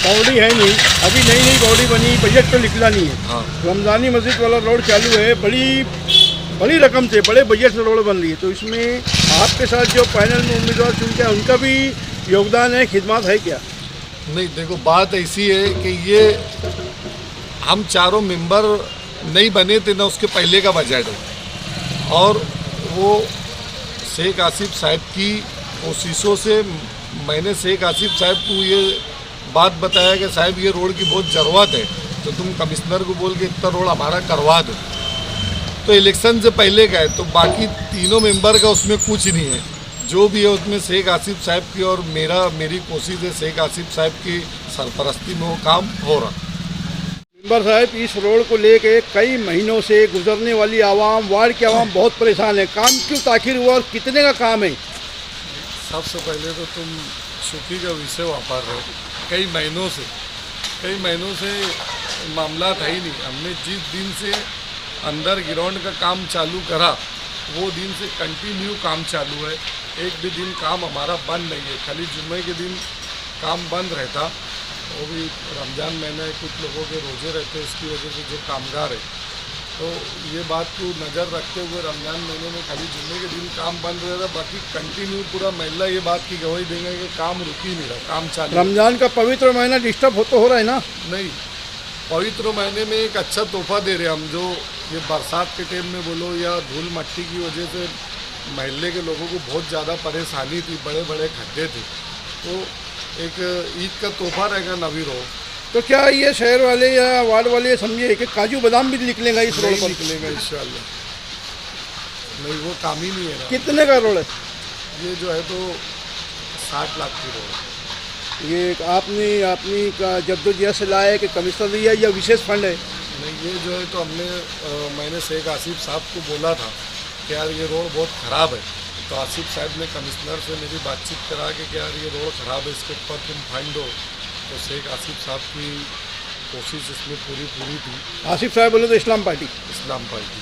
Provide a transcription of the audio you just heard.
बावड़ी है नहीं, अभी नई नई बावड़ी बनी, बजट तो निकला नहीं है। हाँ। रमजानी मस्जिद वाला रोड चालू है, बड़ी रकम से बड़े बजट से रोड बन रही है, तो इसमें आपके साथ जो पैनल में उम्मीदवार चुनते हैं उनका भी योगदान है, खिदमत है क्या? नहीं, देखो बात ऐसी है कि ये हम चारों मेंबर नहीं बने थे ना, उसके पहले का बजट है और वो शेख आसिफ साहब की कोशिशों से मैंने शेख आसिफ साहब को ये बात बताया कि साहब ये रोड की बहुत ज़रूरत है, तो तुम कमिश्नर को बोल के इतना रोड हमारा करवा दो। तो इलेक्शन से पहले का है, तो बाकी तीनों मेंबर का उसमें कुछ नहीं है, जो भी है उसमें शेख आसिफ साहब की और मेरी कोशिश है शेख आसिफ साहब की सरपरस्ती में वो काम हो रहा। मेंबर साहब, इस रोड को लेके कई महीनों से गुजरने वाली आवाम, वार्ड की आवाम बहुत परेशान है, काम क्यों ताखिर हुआ और कितने का काम है? सबसे पहले तो तुम शुक्री का विषय वापर रहे, कई महीनों से मामला था ही नहीं। हमने जिस दिन से अंदर ग्राउंड का काम चालू करा वो दिन से कंटिन्यू काम चालू है, एक भी दिन काम हमारा बंद नहीं है। खाली जुम्मे के दिन काम बंद रहता, वो भी रमज़ान महीना है, कुछ लोगों के रोज़े रहते हैं, उसकी वजह से जो कामगार है, तो ये बात को नज़र रखते हुए रमज़ान महीने में खाली जुम्मे के दिन काम बंद रहता, बाकी कंटिन्यू पूरा महिला ये बात की गवाही देंगे कि काम रुक ही नहीं रहा, काम चालू। रमजान का पवित्र महीना डिस्टर्ब हो रहा है ना? नहीं, पवित्र महीने में एक अच्छा तोहफा दे रहे हम, जो ये बरसात के टाइम में बोलो या धूल मट्टी की वजह से महल्ले के लोगों को बहुत ज़्यादा परेशानी थी, बड़े बड़े खड्डे थे, तो एक ईद का तोहफा रहेगा नवी रोड। तो क्या ये शहर वाले या वार्ड वाले समझे कि काजू बादाम भी निकलेगा इस रोड पर? निकलेगा इंशाल्लाह, नहीं वो काम ही नहीं है ना। कितने का रोड है ये जो है तो 60 लाख की रोड है। ये? आपने अपनी का जद्दोजहद से लाया है कि कमिश्नर दिया या विशेष फंड है? नहीं, ये जो है तो मैंने शेख आसिफ साहब को बोला था कि यार ये रोड बहुत ख़राब है, तो आसिफ साहब ने कमिश्नर से मेरी बातचीत करा के कि यार ये रोड ख़राब है, इसके ऊपर तुम फंड दो, तो शेख आसिफ साहब की कोशिश इसमें पूरी थी। आसिफ साहब बोले तो इस्लाम पार्टी? इस्लाम पार्टी।